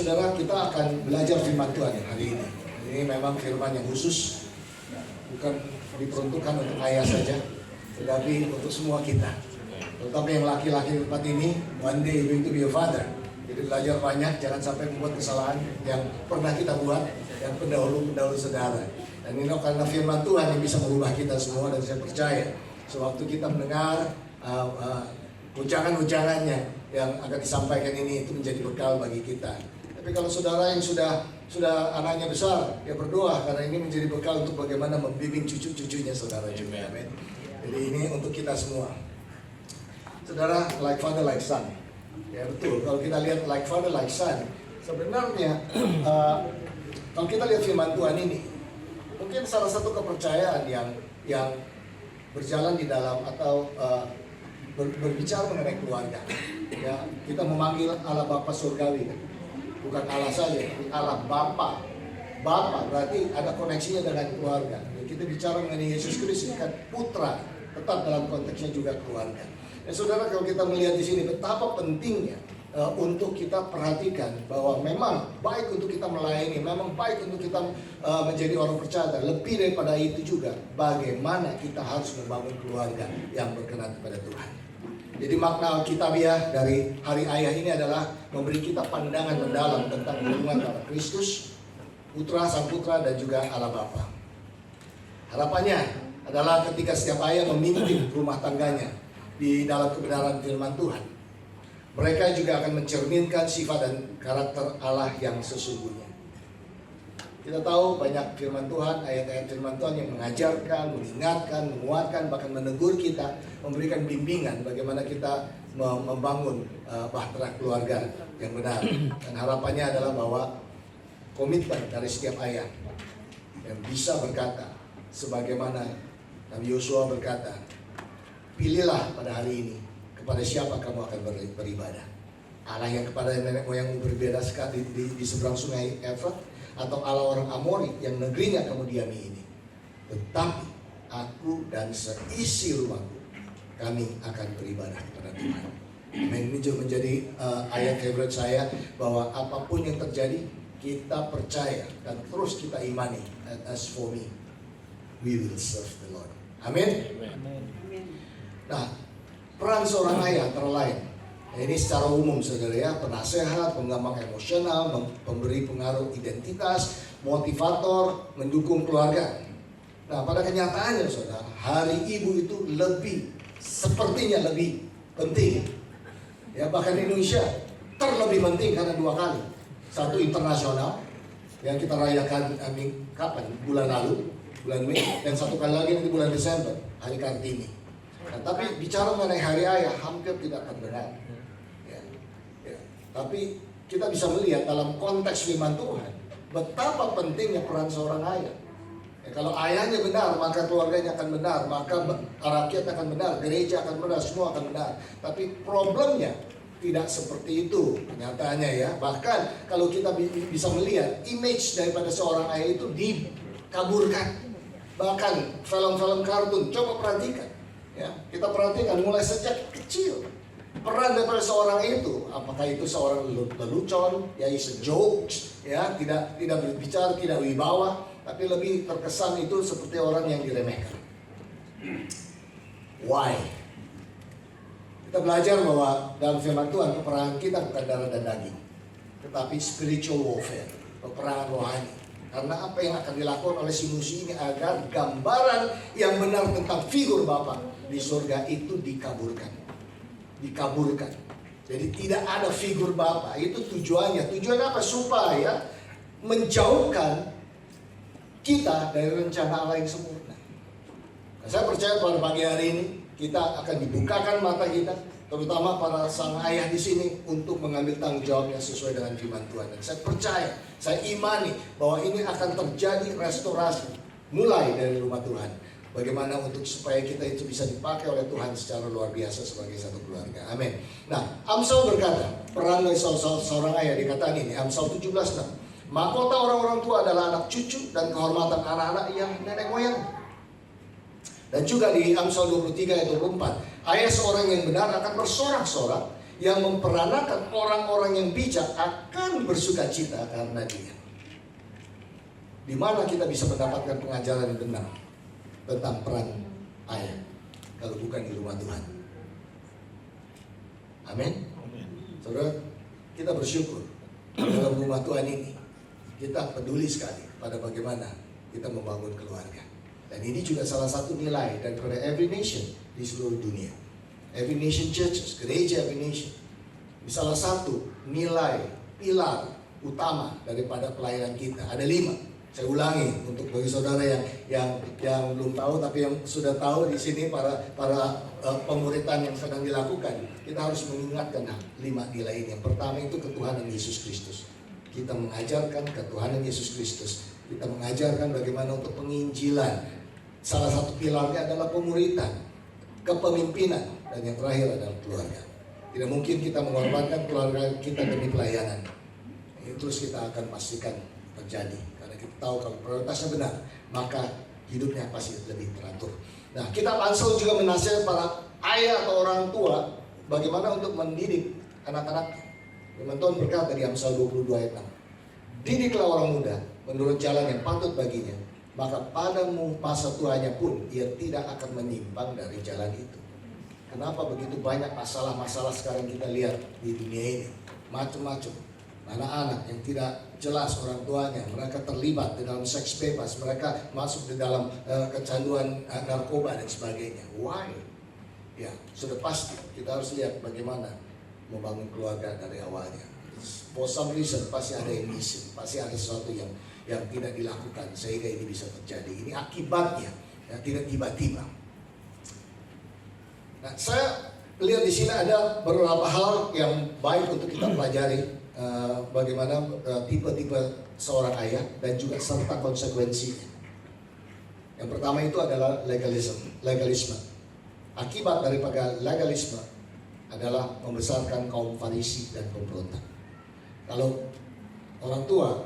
saudara, kita akan belajar firman Tuhan hari ini. Ini memang firman yang khusus, bukan diperuntukkan untuk ayah saja, tetapi untuk semua kita. Terutama yang laki-laki di tempat ini, one day going to be a father. Jadi belajar banyak, jangan sampai membuat kesalahan yang pernah kita buat, yang pendahulu saudara. Dan ini karena firman Tuhan yang bisa merubah kita semua, dan saya percaya sewaktu kita mendengar ujangan-ujangannya yang akan disampaikan ini, itu menjadi bekal bagi kita. Tapi kalau saudara yang sudah anaknya besar, ya berdoa, karena ini menjadi bekal untuk bagaimana membimbing cucu-cucunya saudara juga. Amin. Jadi ini untuk kita semua. Saudara, like father like son. Ya betul, kalau kita lihat like father like son, sebenarnya kalau kita lihat firman Tuhan ini, mungkin salah satu kepercayaan yang berjalan di dalam atau berbicara mengenai keluarga. Ya, kita memanggil Allah Bapa Surgawi, kan? Bukan Allah saja, tapi Allah Bapa. Bapa berarti ada koneksinya dengan keluarga. Dan kita bicara mengenai Yesus Kristus kan putra, tetap dalam konteksnya juga keluarga. Dan saudara, kalau kita melihat di sini betapa pentingnya untuk kita perhatikan bahwa memang baik untuk kita melayani, memang baik untuk kita menjadi orang percaya. Lebih daripada itu juga, bagaimana kita harus membangun keluarga yang berkenan kepada Tuhan. Jadi makna Alkitabiah dari Hari Ayah ini adalah memberi kita pandangan mendalam tentang hubungan antara Kristus, Putra, Sang Putra, dan juga Allah Bapa. Harapannya adalah ketika setiap ayah memimpin rumah tangganya di dalam kebenaran firman Tuhan, mereka juga akan mencerminkan sifat dan karakter Allah yang sesungguhnya. Kita tahu banyak firman Tuhan, ayat-ayat firman Tuhan yang mengajarkan, mengingatkan, menguatkan, bahkan menegur kita, memberikan bimbingan bagaimana kita membangun bahtera keluarga yang benar. Dan harapannya adalah bahwa komitmen dari setiap ayah yang bisa berkata, sebagaimana Nabi Yosua berkata, pilihlah pada hari ini kepada siapa kamu akan beribadah. Allah yang kepada nenek moyangmu berbeda sekali di seberang sungai Efrat, atau Allah orang Amori yang negerinya kamu diami ini. Tetapi aku dan seisi rumahku, kami akan beribadah kepada Tuhan. Ini juga menjadi ayat favorite saya, bahwa apapun yang terjadi, kita percaya dan terus kita imani. And as for me, we will serve the Lord. Amin. Nah, peran seorang ayah antara lain, ini secara umum saudara ya, penasehat, pengembang emosional, pemberi pengaruh identitas, motivator, mendukung keluarga. Nah, pada kenyataannya saudara, hari ibu itu sepertinya lebih penting. Ya, bahkan di Indonesia terlebih penting karena 2 kali. Satu internasional yang kita rayakan kapan? Bulan lalu, bulan Mei, dan 1 kali lagi di bulan Desember, Hari Kartini. Nah, tapi bicara mengenai Hari Ayah hampir tidak akan benar. Tapi kita bisa melihat dalam konteks firman Tuhan betapa pentingnya peran seorang ayah. Ya, kalau ayahnya benar, maka keluarganya akan benar, maka rakyat akan benar, gereja akan benar, semua akan benar. Tapi problemnya tidak seperti itu kenyataannya ya. Bahkan kalau kita bisa melihat image daripada seorang ayah itu dikaburkan. Bahkan film-film kartun, coba perhatikan ya. Kita perhatikan mulai sejak kecil peran daripada seorang itu, apakah itu seorang lelucon, ya is a jokes, ya tidak berbicara, tidak wibawa, tapi lebih terkesan itu seperti orang yang diremehkan. Why? Kita belajar bahwa dalam firman Tuhan peperangan kita bukan darah dan daging, tetapi spiritual warfare, peperangan rohani. Karena apa yang akan dilakukan oleh si musuh ini agar gambaran yang benar tentang figur Bapa di surga itu dikaburkan. Jadi tidak ada figur Bapa. Itu tujuannya. Tujuan apa? Supaya menjauhkan kita dari rencana Allah yang sempurna. Nah, saya percaya pada pagi hari ini kita akan dibukakan mata kita, terutama para sang ayah di sini, untuk mengambil tanggung jawab yang sesuai dengan firman Tuhan. Dan saya percaya, saya imani bahwa ini akan terjadi restorasi mulai dari rumah Tuhan. Bagaimana supaya kita itu bisa dipakai oleh Tuhan secara luar biasa sebagai satu keluarga. Amin. Nah, Amsal berkata, peran dari seorang ayah dikatakan ini, Amsal 17:6. Mahkota orang-orang tua adalah anak cucu dan kehormatan anak-anak yang nenek moyang. Dan juga di Amsal 23 ayat 24, ayah seorang yang benar akan bersorak-sorak, yang memperanakan orang-orang yang bijak akan bersuka cita karena dia. Di mana kita bisa mendapatkan pengajaran yang benar tentang peran ayah kalau bukan di rumah Tuhan? Amin. Saudara, kita bersyukur dalam rumah Tuhan ini kita peduli sekali pada bagaimana kita membangun keluarga. Dan ini juga salah satu nilai daripada Every Nation di seluruh dunia. Every Nation Churches, gereja Every Nation, salah satu nilai pilar utama daripada pelayanan kita. Ada 5. Saya ulangi untuk bagi saudara yang belum tahu, tapi yang sudah tahu di sini para pemuritan yang sedang dilakukan. Kita harus mengingatkan 5 nilai ini. Yang pertama itu ketuhanan Yesus Kristus. Kita mengajarkan ketuhanan Yesus Kristus. Kita mengajarkan bagaimana untuk penginjilan. Salah satu pilarnya adalah pemuritan, kepemimpinan, dan yang terakhir adalah keluarga. Tidak mungkin kita mengorbankan keluarga kita demi pelayanan. Itu terus kita akan pastikan terjadi. Kita tahu kalau prioritasnya benar, maka hidupnya pasti lebih teratur. Nah, kita Pansel juga menasihat para ayah atau orang tua bagaimana untuk mendidik anak-anak. Firman Tuhan berkata di Amsal 22 ayat 6, didiklah orang muda menurut jalan yang patut baginya, maka pada masa tuanya pun ia tidak akan menyimpang dari jalan itu. Kenapa begitu banyak masalah-masalah sekarang kita lihat di dunia ini? Macam-macam. Anak-anak yang tidak jelas orang tuanya, mereka terlibat di dalam seks bebas, mereka masuk di dalam kecanduan narkoba dan sebagainya. Why? Ya, sudah pasti kita harus lihat bagaimana membangun keluarga dari awalnya. For some reason pasti ada yang missing, pasti ada sesuatu yang tidak dilakukan sehingga ini bisa terjadi. Ini akibatnya, ya, tidak tiba-tiba. Nah, saya lihat di sini ada beberapa hal yang baik untuk kita pelajari. Bagaimana tipe-tipe seorang ayah dan juga serta konsekuensinya. Yang pertama itu adalah legalisme. Akibat daripada legalisme adalah membesarkan kaum Farisi dan pemberontak. Kalau orang tua,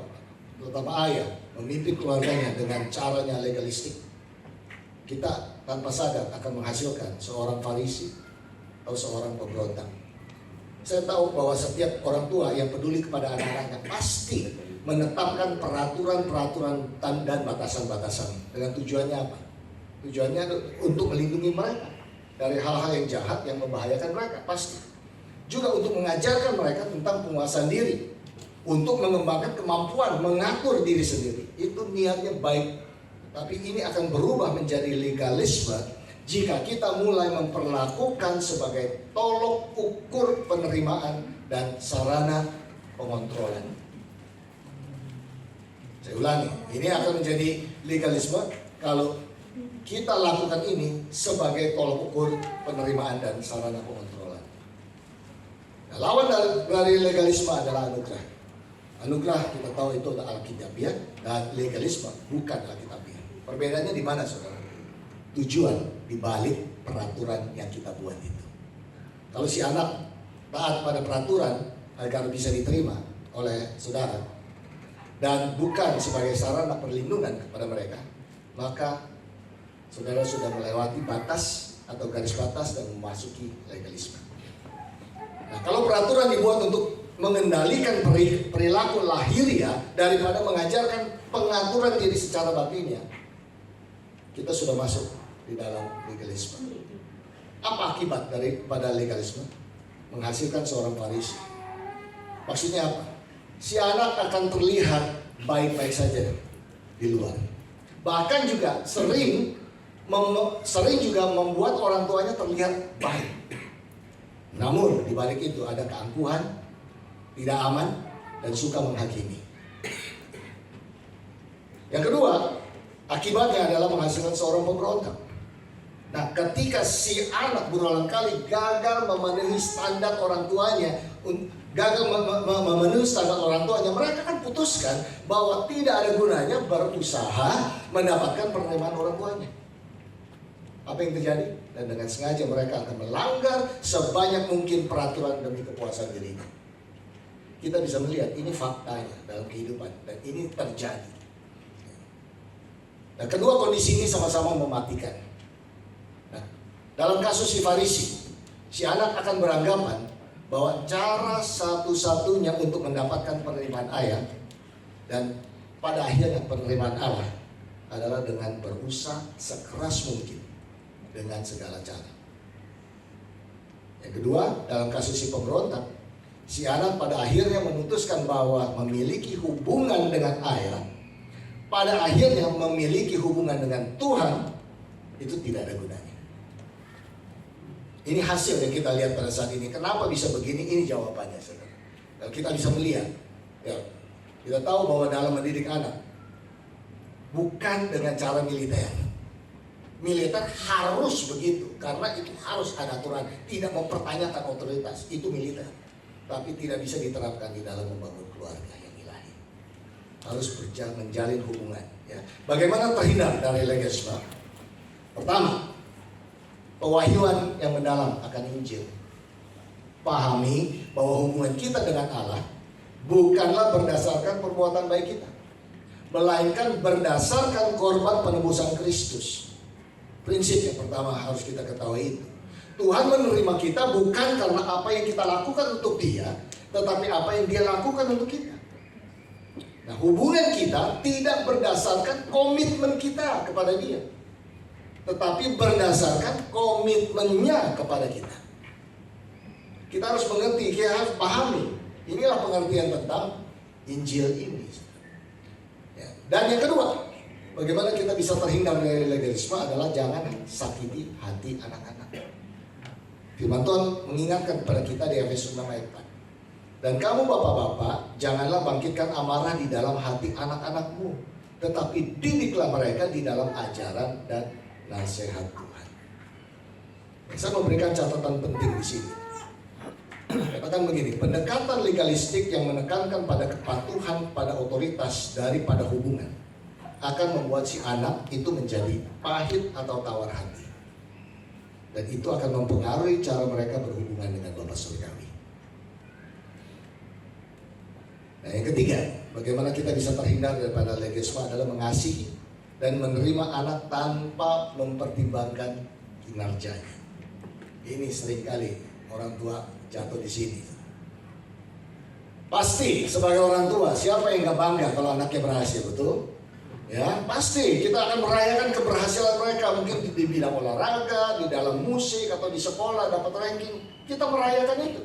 terutama ayah, memimpin keluarganya dengan caranya legalistik, kita tanpa sadar akan menghasilkan seorang Farisi atau seorang pemberontak. Saya tahu bahwa setiap orang tua yang peduli kepada anak-anaknya pasti menetapkan peraturan-peraturan dan batasan-batasan. Dengan tujuannya apa? Tujuannya untuk melindungi mereka dari hal-hal yang jahat yang membahayakan mereka, pasti. Juga untuk mengajarkan mereka tentang penguasaan diri, untuk mengembangkan kemampuan mengatur diri sendiri. Itu niatnya baik. Tapi ini akan berubah menjadi legalisme jika kita mulai memperlakukan sebagai tolok ukur penerimaan dan sarana pengontrolan. Saya ulangi, ini akan menjadi legalisme kalau kita lakukan ini sebagai tolok ukur penerimaan dan sarana pengontrolan. Nah, lawan dari legalisme adalah anugerah. Anugerah kita tahu itu adalah alkitabiah, dan legalisme bukan alkitabiah. Perbedaannya di mana, saudara? Tujuan dibalik peraturan yang kita buat itu. Kalau si anak taat pada peraturan agar bisa diterima oleh saudara dan bukan sebagai sarana perlindungan kepada mereka, maka saudara sudah melewati batas atau garis batas dan memasuki legalisme. Nah, kalau peraturan dibuat untuk mengendalikan perilaku lahiriah daripada mengajarkan pengaturan diri secara batinnya, kita sudah masuk di dalam legalisme. Apa akibat daripada legalisme? Menghasilkan seorang Farisi. Maksudnya apa? Si anak akan terlihat baik-baik saja di luar. Bahkan juga sering juga membuat orang tuanya terlihat baik. Namun di balik itu ada keangkuhan, tidak aman, dan suka menghakimi. Yang kedua, akibatnya adalah menghasilkan seorang pemberontak. Nah, ketika si anak berulang kali gagal memenuhi standar orang tuanya, mereka kan putuskan bahwa tidak ada gunanya berusaha mendapatkan penerimaan orang tuanya. Apa yang terjadi? Dan dengan sengaja mereka akan melanggar sebanyak mungkin peraturan demi kepuasan dirinya. Kita bisa melihat ini faktanya dalam kehidupan dan ini terjadi. Nah, kedua kondisi ini sama-sama mematikan. Nah, dalam kasus si Farisi, si anak akan beranggapan bahwa cara satu-satunya untuk mendapatkan penerimaan ayah dan pada akhirnya penerimaan Allah adalah dengan berusaha sekeras mungkin dengan segala cara. Yang kedua, dalam kasus si pemberontak, si anak pada akhirnya memutuskan bahwa memiliki hubungan dengan ayah, pada akhirnya memiliki hubungan dengan Tuhan, itu tidak ada gunanya. Ini hasil yang kita lihat pada saat ini. Kenapa bisa begini? Ini jawabannya, saudara. Kalau kita bisa melihat, ya, kita tahu bahwa dalam mendidik anak bukan dengan cara militer. Militer harus begitu, karena itu harus ada aturan. Tidak mempertanyakan otoritas, itu militer. Tapi tidak bisa diterapkan di dalam membangun keluarga yang ilahi. Harus menjalin hubungan. Ya. Bagaimana terhindar dari legisme? Pertama, pewahyuan yang mendalam akan Injil. Pahami bahwa hubungan kita dengan Allah bukanlah berdasarkan perbuatan baik kita, melainkan berdasarkan korban penebusan Kristus. Prinsip yang pertama harus kita ketahui itu. Tuhan menerima kita bukan karena apa yang kita lakukan untuk Dia, tetapi apa yang Dia lakukan untuk kita. Nah, hubungan kita tidak berdasarkan komitmen kita kepada Dia, tetapi berdasarkan komitmennya kepada kita. Kita harus mengerti, kita harus pahami. Inilah pengertian tentang Injil ini. Ya. Dan yang kedua, bagaimana kita bisa terhindar dari legalisme adalah jangan sakiti hati anak-anak. Firman Tuhan mengingatkan kepada kita di Efesus 6 ayat 4. Dan kamu bapak-bapak, janganlah bangkitkan amarah di dalam hati anak-anakmu, tetapi didiklah mereka di dalam ajaran dan nasihat Tuhan. Saya memberikan catatan penting di sini. Katakan begini, pendekatan legalistik yang menekankan pada kepatuhan pada otoritas daripada hubungan akan membuat si anak itu menjadi pahit atau tawar hati. Dan itu akan mempengaruhi cara mereka berhubungan dengan Bapa Surgawi. Nah, yang ketiga, bagaimana kita bisa terhindar daripada legalisme adalah mengasihi dan menerima anak tanpa mempertimbangkan kinerjanya. Ini seringkali orang tua jatuh di sini. Pasti sebagai orang tua, siapa yang gak bangga kalau anaknya berhasil, betul? Ya, pasti kita akan merayakan keberhasilan mereka, mungkin di bidang olahraga, di dalam musik atau di sekolah dapat ranking. Kita merayakan itu.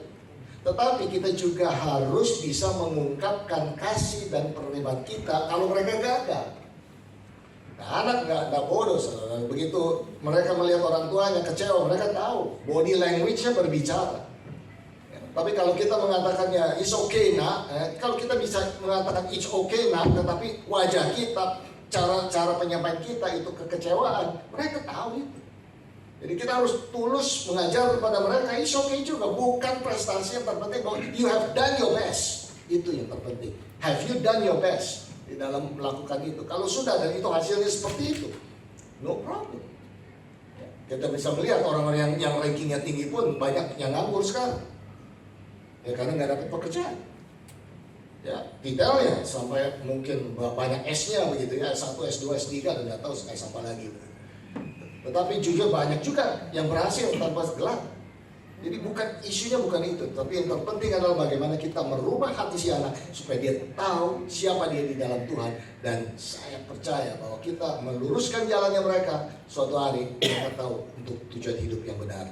Tetapi kita juga harus bisa mengungkapkan kasih dan penerimaan kita kalau mereka gagal. Nah, anak nggak bodoh, saudara. Begitu mereka melihat orang tuanya kecewa, mereka tahu body language-nya berbicara. Ya, tapi kalau kita mengatakannya it's okay nak, kalau kita bisa mengatakan it's okay nak, tetapi wajah kita, cara penyampaian kita itu kekecewaan, mereka tahu itu. Jadi kita harus tulus mengajar kepada mereka, it's okay juga, bukan prestasi yang terpenting, bahwa you have done your best, itu yang terpenting. Have you done your best di dalam melakukan itu? Kalau sudah dan itu hasilnya seperti itu, no problem. Kita bisa melihat orang-orang yang rankingnya tinggi pun banyak yang nganggur sekarang, ya karena nggak dapat pekerjaan. Ya, detailnya sampai mungkin banyak S-nya begitu ya, S1, S2, S3 dan nggak tahu S apa lagi. Tetapi juga banyak juga yang berhasil tanpa gelar. Jadi isunya bukan itu, tapi yang terpenting adalah bagaimana kita merubah hati si anak supaya dia tahu siapa dia di dalam Tuhan. Dan saya percaya bahwa kita meluruskan jalannya mereka, suatu hari mereka tahu untuk tujuan hidup yang benar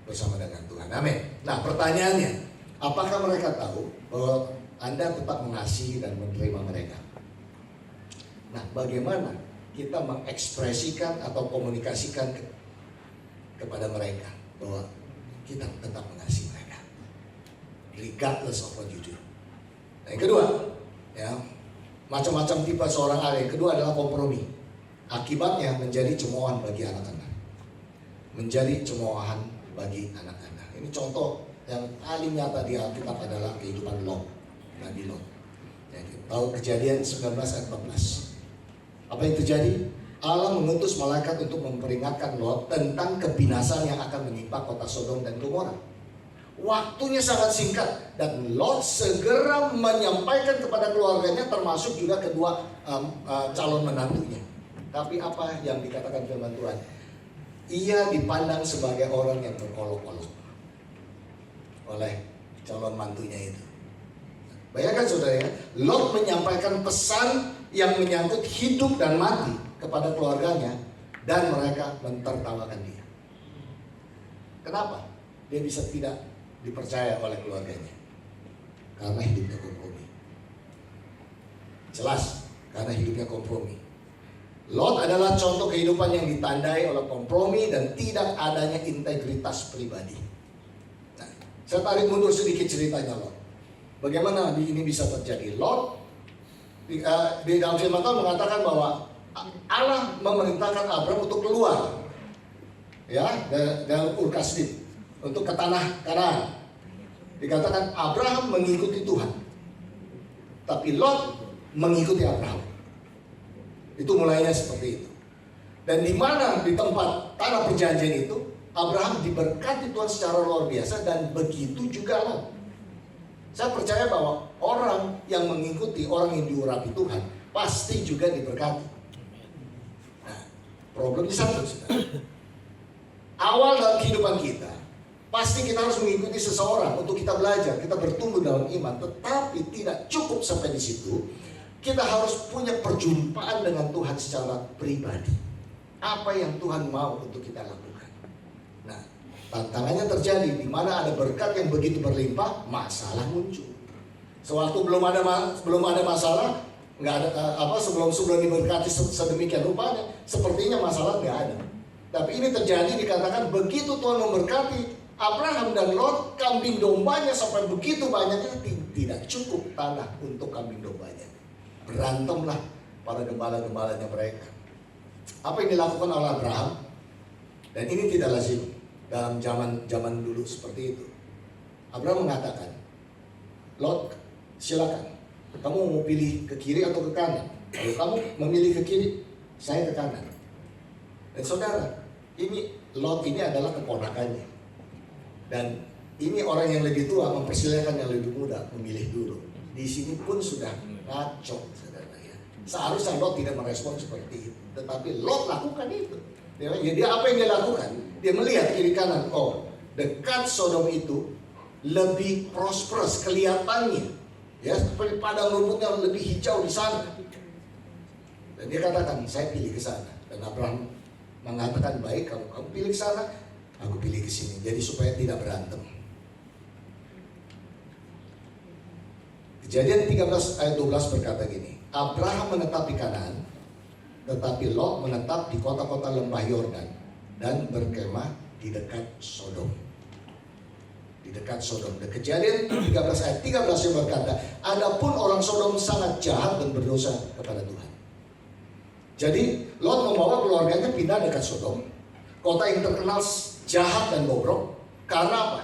bersama dengan Tuhan. Amin. Nah, pertanyaannya, apakah mereka tahu bahwa Anda tetap mengasihi dan menerima mereka? Nah, bagaimana kita mengekspresikan atau komunikasikan kepada mereka bahwa kita tetap mengasihi mereka, regardless of what you do. Nah, yang kedua, ya, macam-macam tipe seorang ayah. Yang kedua adalah kompromi. Akibatnya menjadi cemoohan bagi anak-anak. Menjadi cemoohan bagi anak-anak. Ini contoh yang paling nyata di Alkitab adalah kehidupan Lot, Nabi Lot. Ya, tahu Kejadian 19 ayat 14. Apa yang terjadi? Allah mengutus malaikat untuk memperingatkan Lot tentang kebinasaan yang akan menimpa kota Sodom dan Gomora. Waktunya sangat singkat dan Lot segera menyampaikan kepada keluarganya, termasuk juga kedua calon menantunya. Tapi apa yang dikatakan firman Tuhan? Ia dipandang sebagai orang yang berolok-olok oleh calon mantunya itu. Bayangkan saudara ya, Lot menyampaikan pesan yang menyangkut hidup dan mati kepada keluarganya, dan mereka mentertawakan dia. Kenapa? Dia bisa tidak dipercaya oleh keluarganya? Karena hidupnya kompromi. Jelas, karena hidupnya kompromi. Lot adalah contoh kehidupan yang ditandai oleh kompromi dan tidak adanya integritas pribadi. Nah, saya tarik mundur sedikit ceritanya Lot. Bagaimana ini bisa terjadi? Lot di dalam firman Tuhan mengatakan bahwa Allah memerintahkan Abraham untuk keluar, ya, dari Ur Kasdim untuk ke tanah Kanaan. Dikatakan Abraham mengikuti Tuhan, tapi Lot mengikuti Abraham. Itu mulainya seperti itu. Dan di mana di tempat tanah perjanjian itu, Abraham diberkati Tuhan secara luar biasa, dan begitu juga Lot. Saya percaya bahwa orang yang mengikuti, orang yang diurapi Tuhan, pasti juga diberkati. Nah, problemnya satu, saudara. Awal dalam kehidupan kita, pasti kita harus mengikuti seseorang untuk kita belajar, kita bertumbuh dalam iman. Tetapi tidak cukup sampai di situ. Kita harus punya perjumpaan dengan Tuhan secara pribadi. Apa yang Tuhan mau untuk kita lakukan. Nah, tantangannya terjadi di mana ada berkat yang begitu berlimpah, masalah muncul. Sewaktu belum ada masalah, nggak ada sebelum diberkati sedemikian rupanya, sepertinya masalah nggak ada. Tapi ini terjadi, dikatakan begitu Tuhan memberkati Abraham dan Lot, kambing dombanya sampai begitu banyaknya, tidak cukup tanah untuk kambing dombanya. Berantemlah para gembala-gembalanya mereka. Apa yang dilakukan oleh Abraham? Dan ini tidak lazim dalam zaman dulu seperti itu. Abraham mengatakan, Lot, silakan. Kamu mau pilih ke kiri atau ke kanan? Kalau kamu memilih ke kiri, saya ke kanan. Dan saudara, ini Lot ini adalah keponakannya. Dan ini orang yang lebih tua mempersilahkan yang lebih muda memilih dulu. Di sini pun sudah ngaco, saudara ya. Seharusnya Lot tidak merespon seperti itu, tetapi Lot lakukan itu. Jadi apa yang dia lakukan? Dia melihat kiri kanan. Oh, dekat Sodom itu lebih prosperous kelihatannya, ya, seperti padang rumputnya lebih hijau di sana. Dan dia katakan, saya pilih ke sana. Dan Abraham mengatakan, baik, kalau kamu pilih ke sana, aku pilih ke sini. Jadi supaya tidak berantem. Kejadian 13 ayat 12 berkata gini, Abraham menetap di Kanaan, tetapi Lot menetap di kota-kota lembah Yordan dan berkemah di dekat Sodom. Di dekat Sodom. Dan Kejadian 13 ayat 13 yang berkata, adapun orang Sodom sangat jahat dan berdosa kepada Tuhan. Jadi Lot membawa keluarganya pindah dekat Sodom, kota yang terkenal jahat dan bobrok. Karena apa?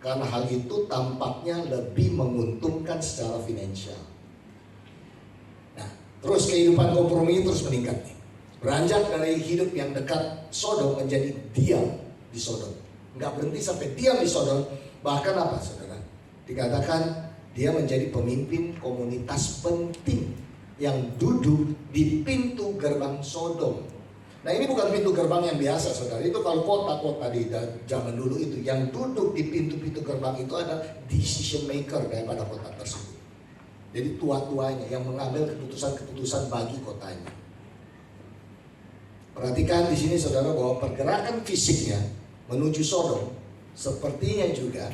Karena hal itu tampaknya lebih menguntungkan secara finansial. Nah, terus kehidupan kompromi terus meningkat nih. Beranjak dari hidup yang dekat Sodom menjadi diam di Sodom. Nggak berhenti sampai diam di Sodom. Bahkan apa, saudara? Dikatakan dia menjadi pemimpin komunitas penting yang duduk di pintu gerbang Sodom. Nah, ini bukan pintu gerbang yang biasa, saudara. Itu kalau kota-kota di zaman dulu itu, yang duduk di pintu-pintu gerbang itu adalah decision maker daripada kota tersebut. Jadi tua-tuanya yang mengambil keputusan-keputusan bagi kotanya. Perhatikan di sini, saudara, bahwa pergerakan fisiknya menuju Sodom sepertinya juga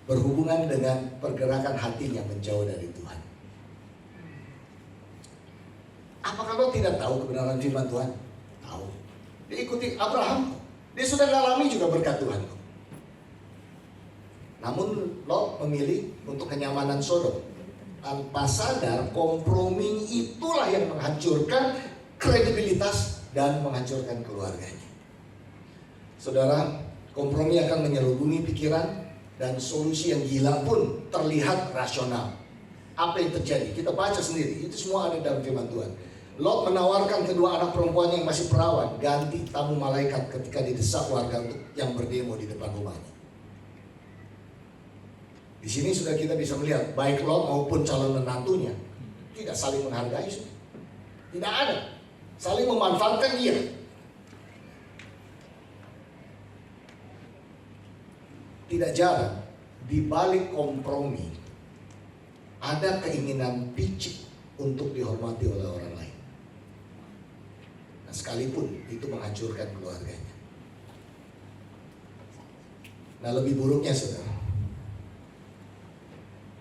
berhubungan dengan pergerakan hatinya menjauh dari Tuhan. Apakah lo tidak tahu kebenaran firman Tuhan? Tahu. Dia ikuti Abraham. Dia sudah mengalami juga berkat Tuhan. Namun Lot memilih untuk kenyamanan Sodom. Tanpa sadar, kompromi itulah yang menghancurkan kredibilitas dan menghancurkan keluarganya. Saudara, kompromi akan menyelubungi pikiran, dan solusi yang gila pun terlihat rasional. Apa yang terjadi? Kita baca sendiri. Itu semua ada dalam firman Tuhan. Lot menawarkan kedua anak perempuannya yang masih perawan ganti tamu malaikat ketika didesak warga untuk yang berdemo di depan rumahnya. Di sini sudah kita bisa melihat baik Lot maupun calon menantunya tidak saling menghargai. Tidak ada. Saling memanfaatkan dia. Tidak jarang di balik kompromi ada keinginan picik untuk dihormati oleh orang lain. Nah, sekalipun itu menghancurkan keluarganya. Nah, lebih buruknya saudara,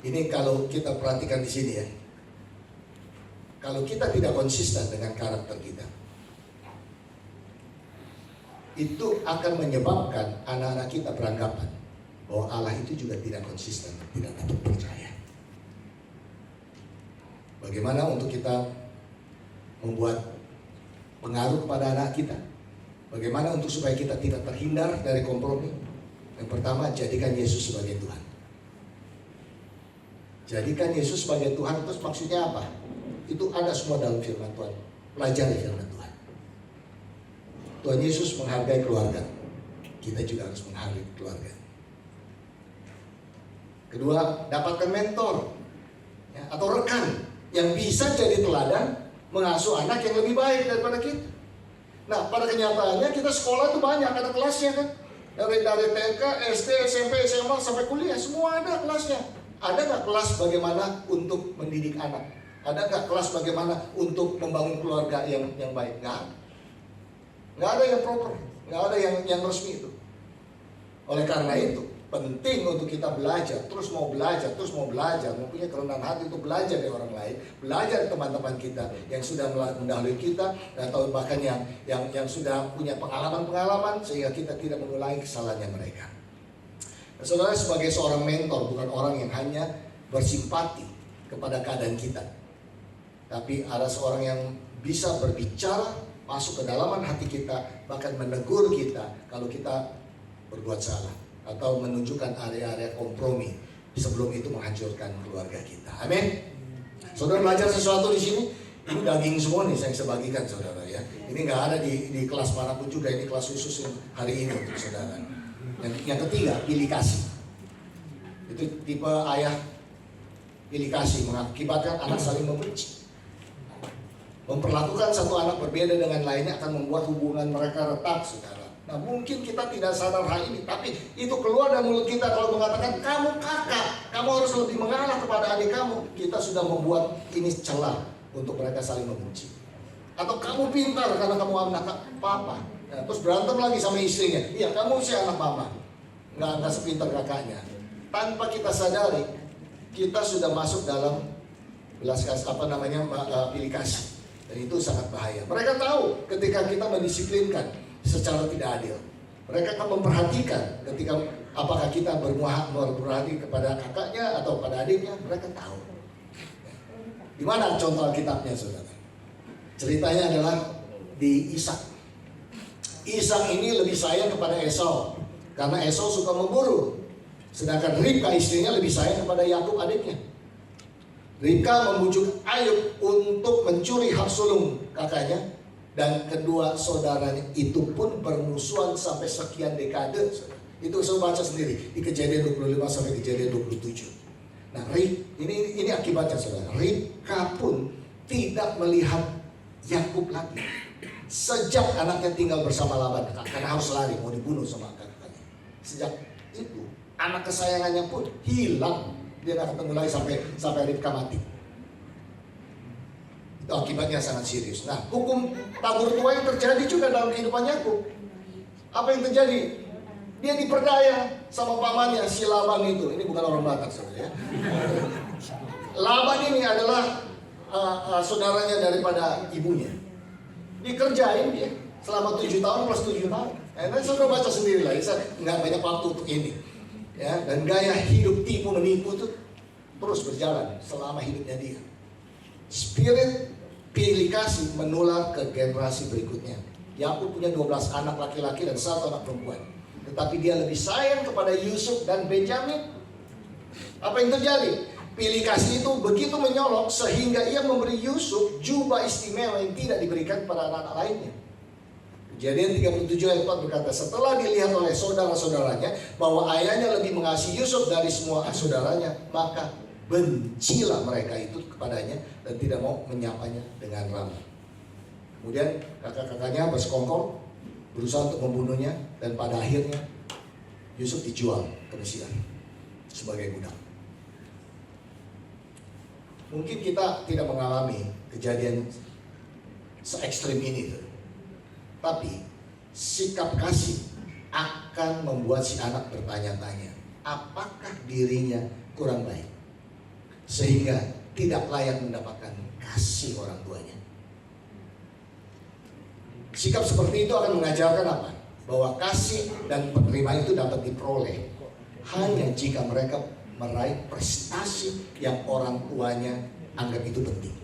ini kalau kita perhatikan di sini ya, kalau kita tidak konsisten dengan karakter kita, itu akan menyebabkan anak-anak kita beranggapan bahwa Allah itu juga tidak konsisten, tidak dapat percaya. Bagaimana untuk kita membuat pengaruh kepada anak kita? Bagaimana untuk supaya kita tidak terhindar dari kompromi? Yang pertama, jadikan Yesus sebagai Tuhan. Jadikan Yesus sebagai Tuhan, terus maksudnya apa? Itu ada semua dalam firman Tuhan. Pelajari firman Tuhan. Tuhan Yesus menghargai keluarga. Kita juga harus menghargai keluarga. Kedua, dapatkan mentor ya, atau rekan yang bisa jadi teladan mengasuh anak yang lebih baik daripada kita. Nah, pada kenyataannya kita sekolah itu banyak, ada kelasnya kan. Dari TK, SD, SMP, SMA sampai kuliah, semua ada kelasnya. Ada nggak kelas bagaimana untuk mendidik anak? Ada nggak kelas bagaimana untuk membangun keluarga yang baik? Nggak ada. Nggak ada yang proper, nggak ada yang resmi itu. Oleh karena itu, penting untuk kita belajar, terus mau belajar, mempunyai kerendahan hati untuk belajar dari orang lain, belajar dari teman-teman kita yang sudah mendahului kita, atau bahkan yang sudah punya pengalaman-pengalaman sehingga kita tidak mengulangi kesalahannya mereka. Nah, saudara, sebagai seorang mentor bukan orang yang hanya bersimpati kepada keadaan kita, tapi ada seorang yang bisa berbicara, masuk ke dalaman hati kita, bahkan menegur kita kalau kita berbuat salah, atau menunjukkan area-area kompromi sebelum itu menghancurkan keluarga kita. Amin. Saudara belajar sesuatu di sini, ini daging semua nih saya bagikan saudara ya. Ini nggak ada di kelas manapun juga, ini kelas khusus yang hari ini untuk saudara. Yang ketiga, pilih kasih. Itu tipe ayah pilih kasih mengakibatkan anak saling membenci. Memperlakukan satu anak berbeda dengan lainnya akan membuat hubungan mereka retak, saudara. Nah, mungkin kita tidak sadar hal ini, tapi itu keluar dari mulut kita kalau mengatakan kamu kakak, kamu harus lebih mengalah kepada adik kamu. Kita sudah membuat ini celah untuk mereka saling membenci. Atau kamu pintar karena kamu anak papa. Nah, terus berantem lagi sama istrinya. Iya, kamu sih anak mama, nggak sepintar kakaknya. Tanpa kita sadari, kita sudah masuk dalam belas kasih, pilih kasih. Dan itu sangat bahaya. Mereka tahu ketika kita mendisiplinkan secara tidak adil. Mereka akan memperhatikan ketika apakah kita berhati kepada kakaknya atau pada adiknya. Mereka tahu. Di mana contoh Alkitabnya, saudara? Ceritanya adalah di Ishak. Ishak ini lebih sayang kepada Esau karena Esau suka memburu. Sedangkan Ribka istrinya lebih sayang kepada Yakub adiknya. Ribka membujuk Ayub untuk mencuri hak sulung kakaknya. Dan kedua saudaranya itu pun bermusuhan sampai sekian dekade. Itu saya baca sendiri di Kejadian 25 sampai Kejadian 27. Nah, ini akibatnya saudara. Ribka pun tidak melihat Yakub lagi sejak anaknya tinggal bersama Laban karena harus lari, mau dibunuh sama kakaknya. Sejak itu anak kesayangannya pun hilang. Dia tidak ketemu lagi sampai Ribka mati. Itu akibatnya sangat serius. Nah, hukum tabur tuai terjadi juga dalam kehidupan Yakub. Apa yang terjadi? Dia diperdaya sama pamannya si Laban itu. Ini bukan orang Batak saudara ya. Laban ini adalah saudaranya daripada ibunya. Dikerjain dia selama 7 tahun plus 7 tahun. Nanti saudara baca sendiri lah. Saya nggak banyak waktu untuk ini. Ya, dan gaya hidup tipu menipu itu terus berjalan selama hidupnya dia. Spirit pilih kasih menular ke generasi berikutnya. Yakub punya 12 anak laki-laki dan 1 anak perempuan. Tetapi dia lebih sayang kepada Yusuf dan Benjamin. Apa yang terjadi? Pilih kasih itu begitu menyolok sehingga ia memberi Yusuf jubah istimewa yang tidak diberikan kepada anak-anak lainnya. Kejadian 37 ayat 4 berkata, setelah dilihat oleh saudara-saudaranya bahwa ayahnya lebih mengasihi Yusuf dari semua saudaranya, maka bencilah mereka itu kepadanya dan tidak mau menyapanya dengan ramah. Kemudian kakak-kakaknya bersekongkol berusaha untuk membunuhnya dan pada akhirnya Yusuf dijual ke Mesir. sebagai budak. Mungkin kita tidak mengalami kejadian se-ekstrim ini, tapi sikap kasih akan membuat si anak bertanya-tanya, apakah dirinya kurang baik sehingga tidak layak mendapatkan kasih orang tuanya. Sikap seperti itu akan mengajarkan apa? Bahwa kasih dan penerimaan itu dapat diperoleh hanya jika mereka meraih prestasi yang orang tuanya anggap itu penting.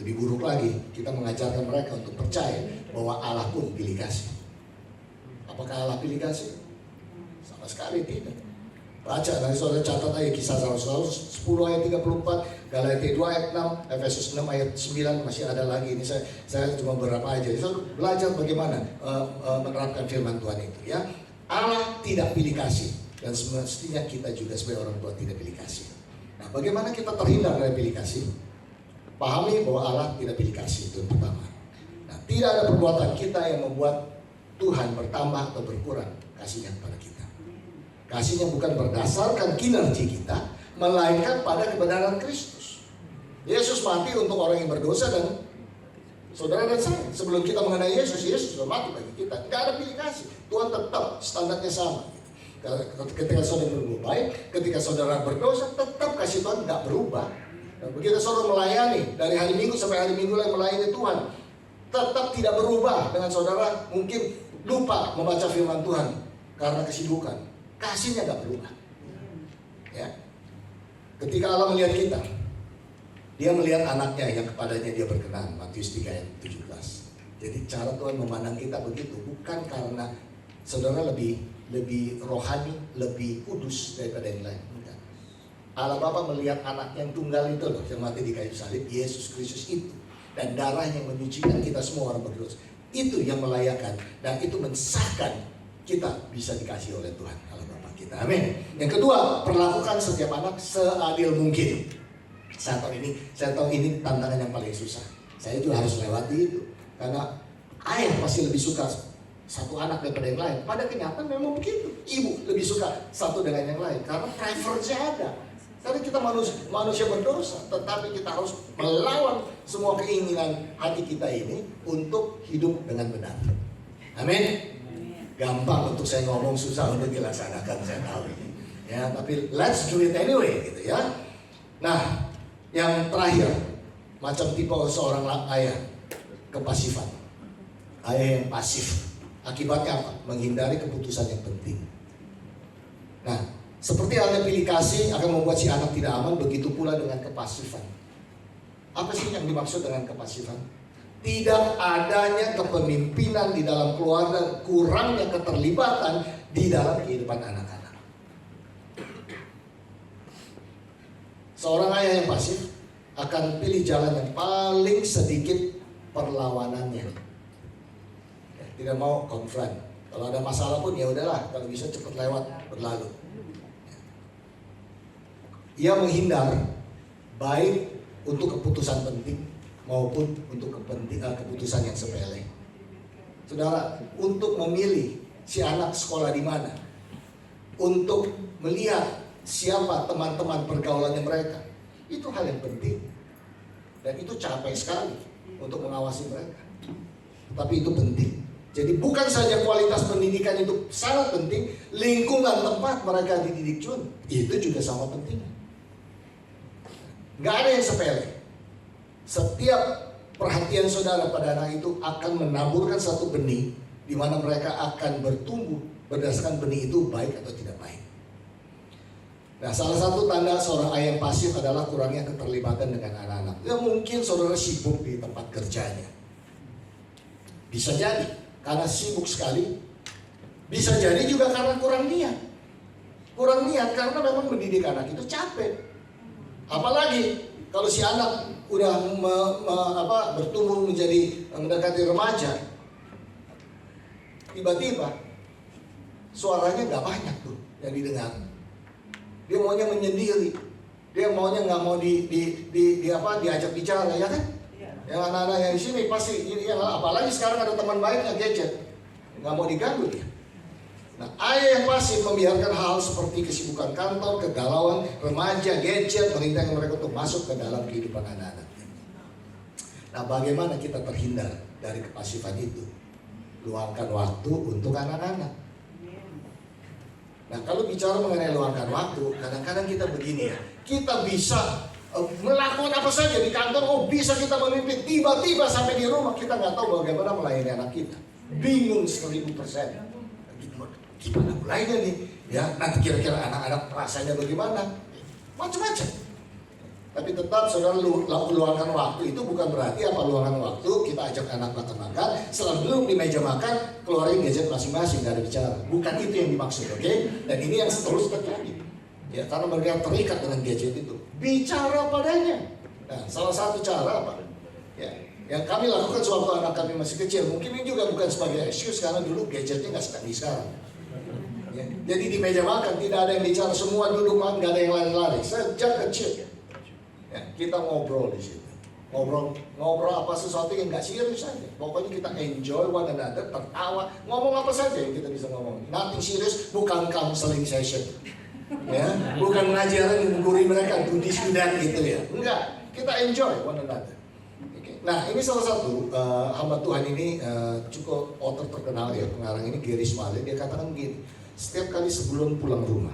Lebih buruk lagi, kita mengajarkan mereka untuk percaya bahwa Allah pun pilih kasih. Apakah Allah pilih kasih? Sama sekali tidak. Baca, nanti saudara catat aja Kisah Rasul 10 ayat 34, Galatia 2 ayat 6, Efesus 6 ayat 9, masih ada lagi. Ini saya cuma beberapa aja. Saudara belajar bagaimana menerapkan firman Tuhan itu, ya. Allah tidak pilih kasih, dan semestinya kita juga sebagai orang tua tidak pilih kasih. Nah, bagaimana kita terhindar dari pilih kasih? Pahami bahwa Allah tidak pilih kasih, itu yang pertama. Nah, tidak ada perbuatan kita yang membuat Tuhan bertambah atau berkurang kasihnya kepada kita. Kasihnya bukan berdasarkan kinerja kita, melainkan pada kebenaran Kristus. Yesus mati untuk orang yang berdosa, dan saudara dan saya. Sebelum kita mengenai Yesus, Yesus sudah mati bagi kita. Tidak ada pilih kasih. Tuhan tetap standarnya sama. Ketika saudara berbuat baik, ketika saudara berdosa, tetap kasih Tuhan tidak berubah. Dan begitu saudara melayani dari hari Minggu sampai hari Minggu lain melayani Tuhan, tetap tidak berubah. Dengan saudara mungkin lupa membaca firman Tuhan karena kesibukan. Kasihnya tidak berubah. Ya. Ketika Allah melihat kita, Dia melihat anaknya yang kepadanya Dia berkenan. Matius 3 ayat 17. Jadi cara Tuhan memandang kita begitu, bukan karena saudara lebih rohani, lebih kudus daripada yang lain. Bukan. Allah Bapa melihat anaknya yang tunggal itu loh, yang mati di kayu salib, Yesus Kristus itu, dan darahnya yang menyucikan kita semua orang berdosa. Itu yang melayakkan, dan itu mensahkan kita bisa dikasih oleh Tuhan Allah Bapa kita. Amin. Yang kedua, perlakukan setiap anak seadil mungkin. Saya tahu ini tantangan yang paling susah. Saya juga harus lewati itu, karena ayah pasti lebih suka satu anak daripada yang lain. Pada kenyataan memang begitu. Ibu lebih suka satu dengan yang lain karena preferensi ada. Karena kita manusia berdosa, tetapi kita harus melawan semua keinginan hati kita ini untuk hidup dengan benar. Amin. Gampang untuk saya ngomong, susah untuk dilaksanakan, saya tahu ini. Ya, tapi let's do it anyway, gitu ya. Nah, yang terakhir, macam tipe seorang ayah, kepasifan. Ayah yang pasif. Akibatnya apa? Menghindari keputusan yang penting. Nah, seperti halnya pilih kasih akan membuat si anak tidak aman, begitu pula dengan kepasifan. Apa sih yang dimaksud dengan kepasifan? Tidak adanya kepemimpinan di dalam keluarga, kurangnya keterlibatan di dalam kehidupan anak-anak. Seorang ayah yang pasif akan pilih jalan yang paling sedikit perlawanannya. Tidak mau konfront. Kalau ada masalah pun ya udahlah, kalau bisa cepat lewat, berlalu. Ia menghindar baik untuk keputusan penting maupun untuk keputusan yang sepele. Saudara, untuk memilih si anak sekolah di mana, untuk melihat siapa teman-teman pergaulannya mereka, itu hal yang penting. Dan itu capek sekali untuk mengawasi mereka. Tapi itu penting. Jadi bukan saja kualitas pendidikan itu sangat penting, lingkungan tempat mereka dididik itu juga sama penting. Gak ada yang sepele. Setiap perhatian saudara pada anak itu akan menaburkan satu benih, di mana mereka akan bertumbuh berdasarkan benih itu baik atau tidak baik. Nah, salah satu tanda seorang ayah yang pasif adalah kurangnya keterlibatan dengan anak-anak. Ya mungkin saudara sibuk di tempat kerjanya. Bisa jadi karena sibuk sekali. Bisa jadi juga karena kurang niat. Kurang niat karena memang mendidik anak itu capek. Apalagi kalau si anak udah bertumbuh menjadi mendekati remaja, tiba-tiba suaranya nggak banyak tuh yang didengar. Dia maunya menyendiri, dia maunya nggak mau diajak bicara, ya kan? Yang anak-anak yang di sini pasti ini, apalagi sekarang ada teman baiknya gadget, nggak mau diganggu dia. Nah, ayah yang pasif membiarkan hal seperti kesibukan kantor, kegalauan remaja, gadget, merintahkan mereka untuk masuk ke dalam kehidupan anak-anak. Nah, bagaimana kita terhindar dari kepasifan itu? Luangkan waktu untuk anak-anak. Nah, kalau bicara mengenai luangkan waktu, kadang-kadang kita begini ya, kita bisa melakukan apa saja di kantor, bisa kita memimpin, tiba-tiba sampai di rumah kita nggak tahu bagaimana melayani anak kita, bingung 1000%. Gimana mulainya nih? Ya, nanti kira-kira anak-anak rasanya bagaimana? Macam-macam. Tapi tetap saudara luangkan waktu itu bukan berarti apa luangkan waktu kita ajak anak makan-makan, setelah duduk di meja makan keluarin gadget masing-masing, nggak ada bicara. Bukan itu yang dimaksud, oke? Dan ini yang terus terjadi. Ya, karena mereka terikat dengan gadget itu. Bicara padanya. Nah, salah satu cara apa? Ya, yang kami lakukan sewaktu anak kami masih kecil, mungkin ini juga bukan sebagai excuse karena dulu gadgetnya nggak seperti sekarang. Ya, jadi di meja makan tidak ada yang bicara, semua duduk makan, nggak ada yang lari-lari. Sejak kecil, ya, kita ngobrol di situ. Ngobrol apa sesuatu yang nggak serius saja. Pokoknya kita enjoy one another, tertawa, ngomong apa saja yang kita bisa ngomong. Nothing serius, bukan counseling session. Ya, bukan pengajaran yang menggurui mereka to this to that gitu ya. Enggak, kita enjoy one another. Okay. Nah, ini salah satu hamba Tuhan ini cukup author terkenal ya, pengarang ini Gary Smalley. Dia katakan gini, setiap kali sebelum pulang rumah,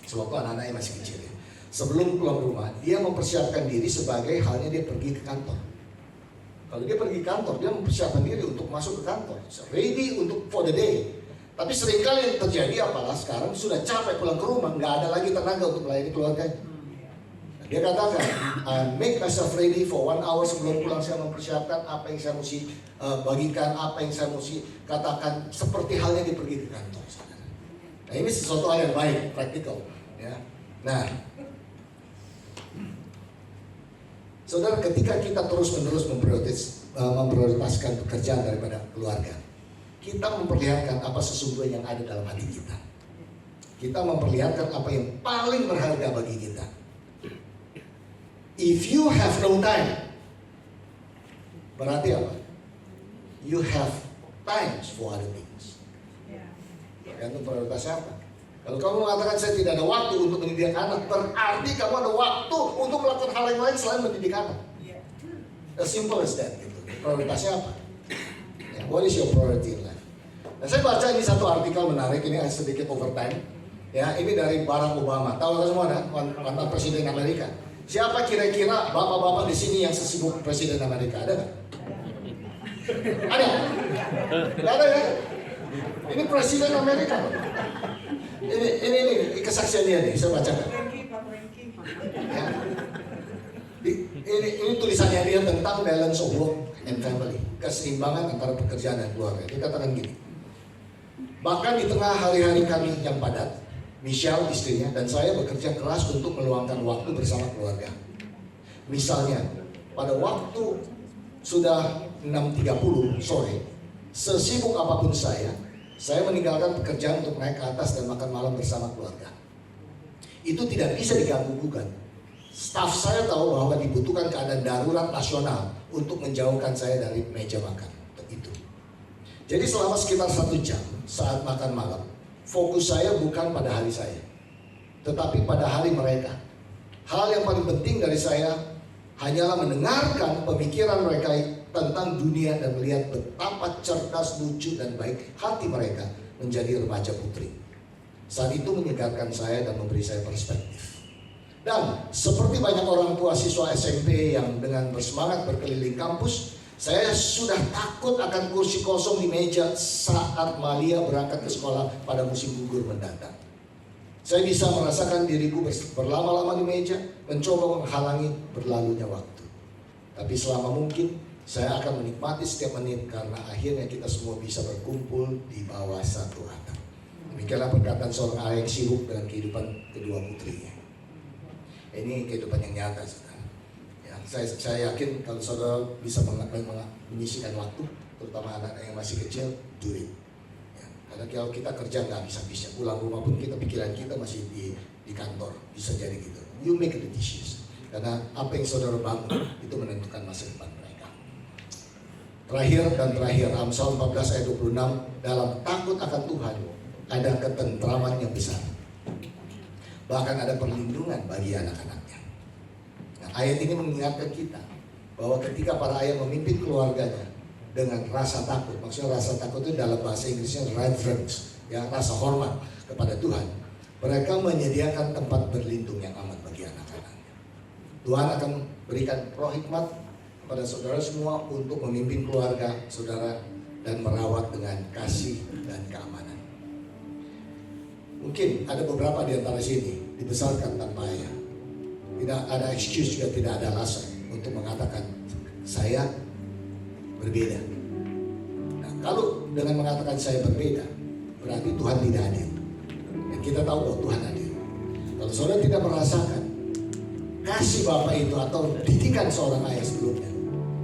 sewaktu anak-anaknya masih kecil ya, sebelum pulang rumah dia mempersiapkan diri sebagai halnya dia pergi ke kantor. Kalau dia pergi ke kantor, dia mempersiapkan diri untuk masuk ke kantor, ready untuk for the day. Tapi seringkali yang terjadi apalah sekarang sudah capek pulang ke rumah, nggak ada lagi tenaga untuk melayani keluarganya. Dia katakan, make myself ready for 1 hour sebelum pulang, saya mempersiapkan apa yang saya mesti bagikan, apa yang saya mesti katakan, seperti halnya dia pergi ke kantor. Nah, ini sesuatu hal yang baik, praktikal. Ya. Nah, saudara, ketika kita terus-menerus memprioritaskan pekerjaan daripada keluarga, kita memperlihatkan apa sesungguhnya yang ada dalam hati kita. Kita memperlihatkan apa yang paling berharga bagi kita. If you have no time, berarti apa? You have times for other things. Tergantung prioritasnya apa. Kalau kamu mengatakan saya tidak ada waktu untuk mendidik anak, berarti kamu ada waktu untuk melakukan hal yang lain selain mendidik anak. As simple as that. Gitu. Prioritasnya apa? What is your priority in life? Nah, saya baca ini satu artikel menarik, ini sedikit overtime. Ya, ini dari Barack Obama. Tahu kan semua, mantan Presiden Amerika. Siapa kira-kira bapak-bapak di sini yang sesibuk Presiden Amerika? Ada nggak? Ada? Nggak ada ya? Ini Presiden Amerika. Ini kesaksian dia nih, saya bacakan. Ya. Ini tulisannya dia tentang balance of work and family, keseimbangan antara pekerjaan dan keluarga. Dia katakan gini, bahkan di tengah hari-hari kami yang padat, Michelle istrinya dan saya bekerja keras untuk meluangkan waktu bersama keluarga. Misalnya, pada waktu sudah 6:30 sore, sesibuk apapun saya meninggalkan pekerjaan untuk naik ke atas dan makan malam bersama keluarga. Itu tidak bisa diganggu-gugat. Staf saya tahu bahwa dibutuhkan keadaan darurat nasional untuk menjauhkan saya dari meja makan. Itu. Jadi selama sekitar 1 jam saat makan malam, fokus saya bukan pada hari saya, tetapi pada hari mereka. Hal yang paling penting dari saya hanyalah mendengarkan pemikiran mereka tentang dunia dan melihat betapa cerdas, lucu, dan baik hati mereka menjadi remaja putri. Saat itu menyegarkan saya dan memberi saya perspektif. Dan seperti banyak orang tua siswa SMP yang dengan bersemangat berkeliling kampus, saya sudah takut akan kursi kosong di meja saat Malia berangkat ke sekolah pada musim gugur mendatang. Saya bisa merasakan diriku berlama-lama di meja, mencoba menghalangi berlalunya waktu. Tapi selama mungkin, saya akan menikmati setiap menit karena akhirnya kita semua bisa berkumpul di bawah satu atap. Demikianlah perkataan seorang ayah yang sibuk dengan kehidupan kedua putrinya. Ini kehidupan yang nyata, saudara. Ya, saya yakin kalau saudara bisa menyisikan waktu, terutama anak yang masih kecil, do it. Ya, karena kalau kita kerja nggak bisa-bisa, pulang rumah pun pikiran kita masih di kantor, bisa jadi gitu. You make the decisions. Karena apa yang saudara bangun itu menentukan masa depan mereka. Terakhir, Amsal 14 ayat 26, dalam takut akan Tuhan ada ketentraman yang besar. Bahkan ada perlindungan bagi anak-anaknya. Nah, ayat ini mengingatkan kita bahwa ketika para ayah memimpin keluarganya dengan rasa takut, maksudnya rasa takut itu dalam bahasa Inggrisnya reverence, ya, rasa hormat kepada Tuhan, mereka menyediakan tempat berlindung yang aman bagi anak-anaknya. Tuhan akan berikan roh hikmat kepada saudara semua untuk memimpin keluarga saudara dan merawat dengan kasih dan keamanan. Mungkin ada beberapa di antara sini dibesarkan tanpa ayah. Tidak ada excuse, juga tidak ada alasan untuk mengatakan saya berbeda. Nah, kalau dengan mengatakan saya berbeda, berarti Tuhan tidak adil. Dan kita tahu bahwa Tuhan adil. Kalau saudara tidak merasakan kasih Bapak itu atau didikan seorang ayah sebelumnya,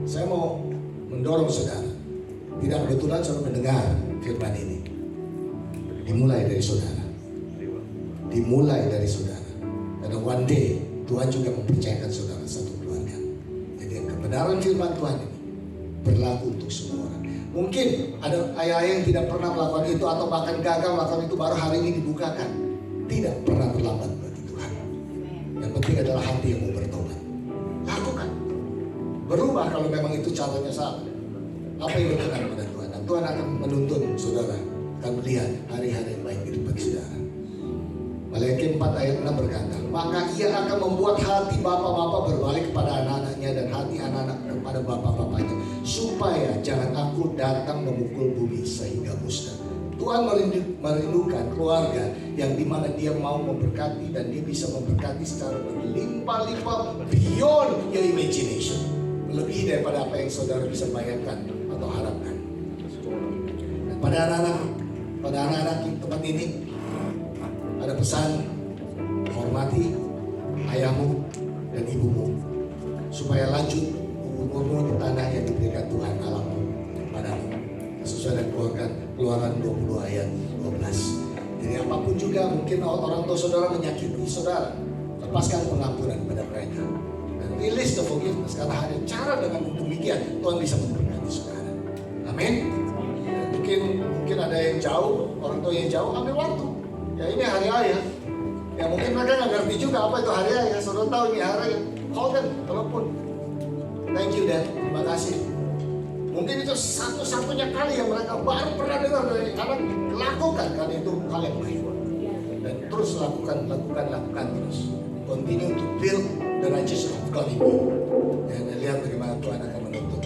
saya mau mendorong saudara. Tidak kebetulan saudara mendengar firman ini. Dimulai dari saudara. Dimulai dari saudara. Karena one day Tuhan juga mempercayakan saudara satu keluarga. Jadi kebenaran firman Tuhan ini berlaku untuk semua orang. Mungkin ada ayah-ayah yang tidak pernah melakukan itu atau bahkan gagal melakukan itu, baru hari ini dibukakan. Tidak pernah terlambat bagi Tuhan. Yang penting adalah hati yang mau bertobat. Lakukan. Berubah kalau memang itu caranya salah. Apa yang berkenan pada Tuhan? Dan Tuhan akan menuntun saudara, akan melihat hari-hari yang baik di depan saudara. Maliaki 4 ayat 6 berkata, maka ia akan membuat hati bapak-bapak berbalik kepada anak-anaknya dan hati anak-anak kepada bapak-bapaknya, supaya jangan aku datang memukul bumi sehingga musnah. Tuhan merindukan keluarga yang dimana dia mau memberkati dan dia bisa memberkati secara berlimpah-limpah beyond your imagination, melebihi daripada apa yang saudara bisa bayangkan atau harapkan. Dan pada anak-anak di tempat ini ada pesan, hormati ayahmu dan ibumu supaya lanjut umurmu di tanah yang diberikan Tuhan Allahmu padamu, sesuai dengan Keluaran 20 ayat 12. Jadi apapun juga mungkin orang tua saudara menyakiti saudara, lepaskan pengampunan pada mereka dan release the forgiveness, karena hanya cara dengan demikian Tuhan bisa memberkati saudara. Amin. Mungkin ada yang jauh, orang tua yang jauh, ambil waktu. Ya ini hari ayah. Ya mungkin mereka nggak ngerti juga apa itu hari ayah. Saudara tahu ini hari ayah. Call them, telepon. Thank you Dad, terima kasih. Mungkin itu satu-satunya kali yang mereka baru pernah dengar dari anak. Lakukan, karena itu hal yang baik. Dan terus lakukan terus. Continue to build the righteousness of God in you. Dan lihat bagaimana Tuhan akan menuntut